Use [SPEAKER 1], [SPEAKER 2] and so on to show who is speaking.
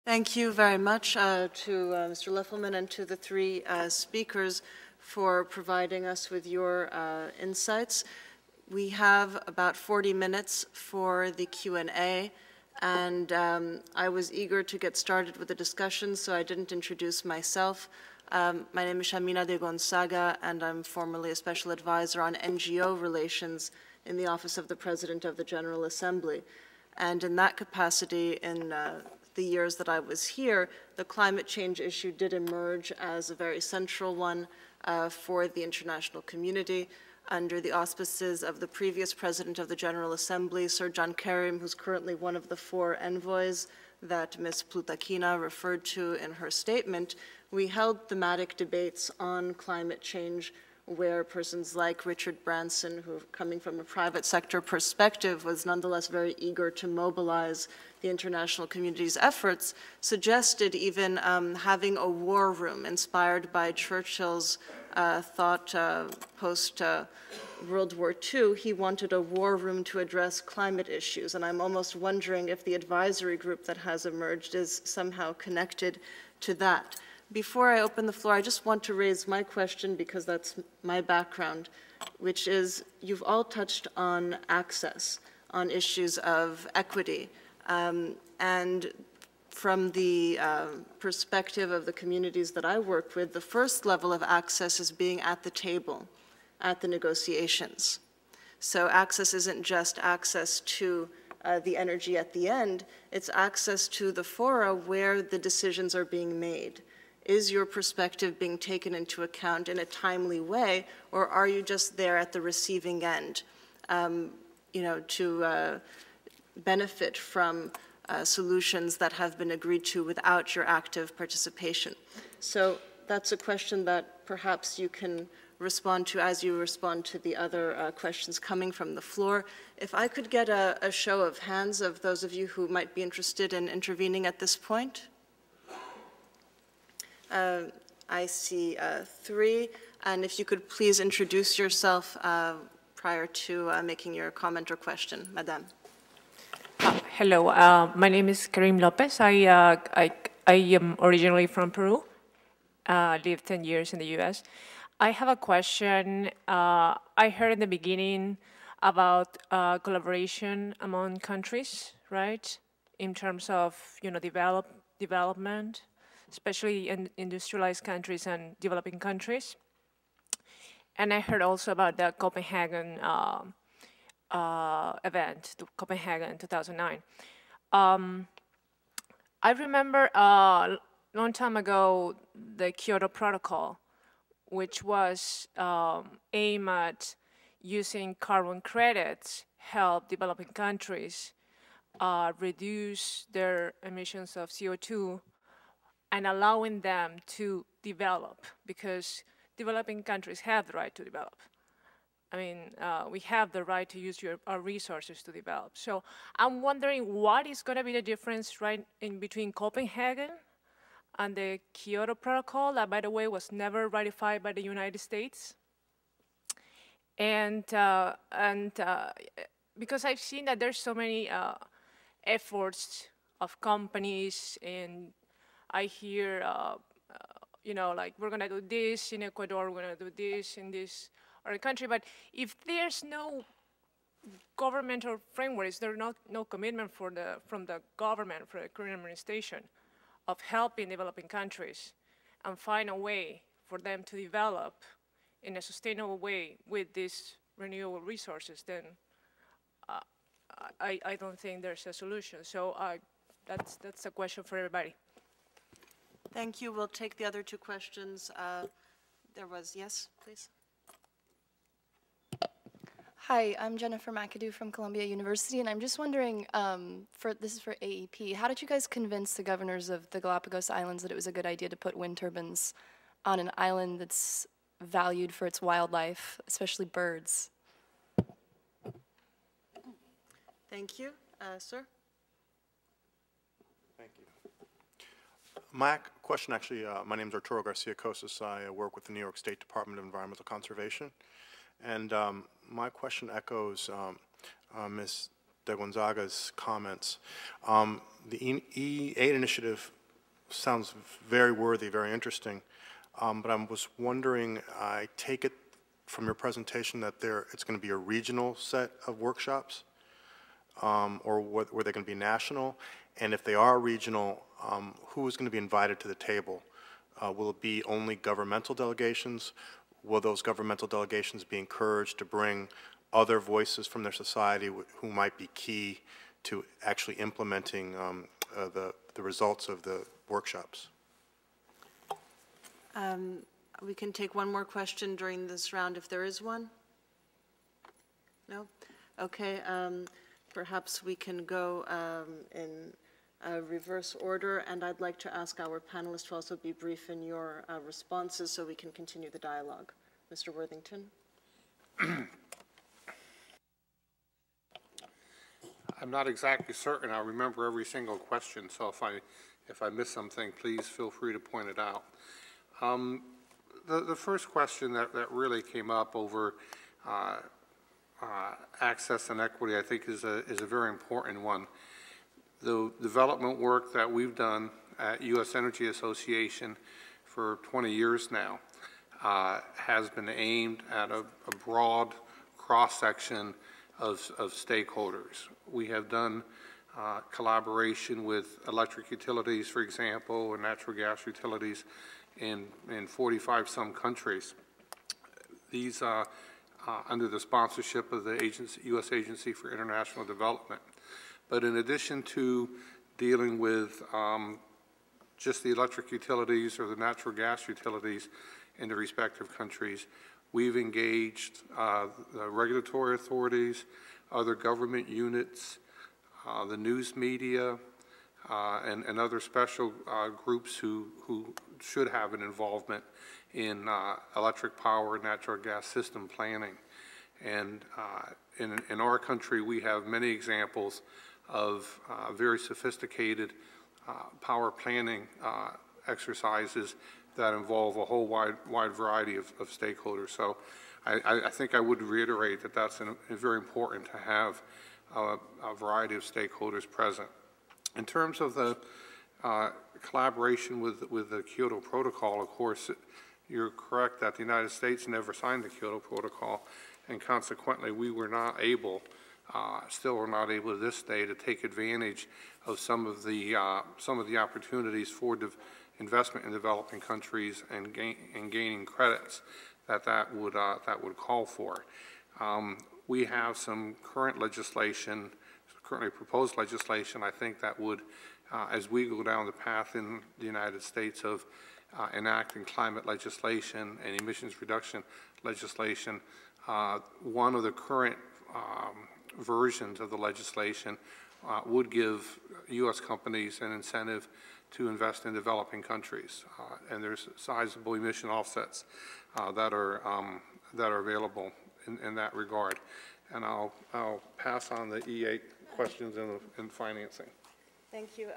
[SPEAKER 1] Thank you very much to Mr. Loeffelman and to the three speakers for providing us with your insights. We have about 40 minutes for the Q&A, and I was eager to get started with the discussion, so I didn't introduce myself. My name is Shamina de Gonzaga, and I'm formerly a special advisor on NGO relations in the Office of the President of the General Assembly. And in that capacity, in the years that I was here, the climate change issue did emerge as a very central one for the international community under the auspices of the previous President of the General Assembly, Sir John Kerry, who's currently one of the 4 envoys that Ms. Ploutakhina referred to in her statement. We held thematic debates on climate change where persons like Richard Branson, who coming from a private sector perspective was nonetheless very eager to mobilize the international community's efforts, suggested even having a war room inspired by Churchill's thought post-World War II. He wanted a war room to address climate issues, and I'm almost wondering if the advisory group that has emerged is somehow connected to that. Before I open the floor, I just want to raise my question because that's my background, which is you've all touched on access, on issues of equity, and from the perspective of the communities that I work with, the first level of access is being at the table, at the negotiations. So access isn't just access to the energy at the end, it's access to the fora where the decisions are being made. Is your perspective being taken into account in a timely way, or are you just there at the receiving end, to benefit from solutions that have been agreed to without your active participation? So that's a question that perhaps you can respond to as you respond to the other questions coming from the floor. If I could get a show of hands of those of you who might be interested in intervening at this point. I see 3, and if you could please introduce yourself prior to making your comment or question, Madame.
[SPEAKER 2] Hello, my name is Karim Lopez. I am originally from Peru, lived 10 years in the US. I have a question. I heard in the beginning about collaboration among countries, right? In terms of, development, especially in industrialized countries and developing countries. And I heard also about the Copenhagen event, Copenhagen 2009. I remember a long time ago the Kyoto Protocol, which was aimed at using carbon credits, help developing countries reduce their emissions of CO2 and allowing them to develop, because developing countries have the right to develop. I mean, we have the right to use our resources to develop. So I'm wondering what is going to be the difference right in between Copenhagen and the Kyoto Protocol, that, by the way, was never ratified by the United States. And because I've seen that there's so many efforts of companies, and I hear, like, we're going to do this in Ecuador, we're going to do this in this other country. But if there's no governmental framework, is there no commitment from the government, for the current administration, of helping developing countries and find a way for them to develop in a sustainable way with these renewable resources, then I don't think there's a solution. So that's a question for everybody.
[SPEAKER 1] Thank you. We'll take the other 2 questions. Yes, please.
[SPEAKER 3] Hi, I'm Jennifer McAdoo from Columbia University, and I'm just wondering, this is for AEP, how did you guys convince the governors of the Galapagos Islands that it was a good idea to put wind turbines on an island that's valued for its wildlife, especially birds?
[SPEAKER 1] Thank you. Sir?
[SPEAKER 4] Thank you. My question, actually, my name is Arturo Garcia Cosas. I work with the New York State Department of Environmental Conservation. And my question echoes Ms. de Gonzaga's comments. The E8 initiative sounds very worthy, very interesting, but I was wondering, I take it from your presentation that it's going to be a regional set of workshops, or were they going to be national? And if they are regional, who is going to be invited to the table? Will it be only governmental delegations? Will those governmental delegations be encouraged to bring other voices from their society who might be key to actually implementing the results of the workshops?
[SPEAKER 1] We can take one more question during this round if there is one. No? Okay. Perhaps we can go in reverse order, and I'd like to ask our panelists to also be brief in your responses so we can continue the dialogue. Mr. Worthington.
[SPEAKER 5] I'm not exactly certain I remember every single question, so if I miss something, please feel free to point it out. The first question that really came up over access and equity, I think, is a very important one. The development work that we've done at U.S. Energy Association for 20 years now has been aimed at a broad cross-section of stakeholders. We have done collaboration with electric utilities, for example, or natural gas utilities in 45-some countries. These under the sponsorship of the U.S. Agency for International Development. But in addition to dealing with just the electric utilities or the natural gas utilities in the respective countries, we've engaged the regulatory authorities, other government units, the news media, and other special groups who should have an involvement in electric power and natural gas system planning. And in our country, we have many examples of very sophisticated power planning exercises that involve a whole wide variety of stakeholders. So I think I would reiterate that that's very important to have a variety of stakeholders present. In terms of the collaboration with the Kyoto Protocol, of course, you're correct that the United States never signed the Kyoto Protocol, and consequently we were not able, still are not able to this day, to take advantage of some of the opportunities for investment in developing countries and gaining credits that would call for. We have some current legislation, currently proposed legislation, I think that would, as we go down the path in the United States of enacting climate legislation and emissions reduction legislation, one of the current versions of the legislation would give U.S. companies an incentive to invest in developing countries, and there's sizable emission offsets that are available in that regard. And I'll pass on the E8 questions in financing.
[SPEAKER 1] Thank you.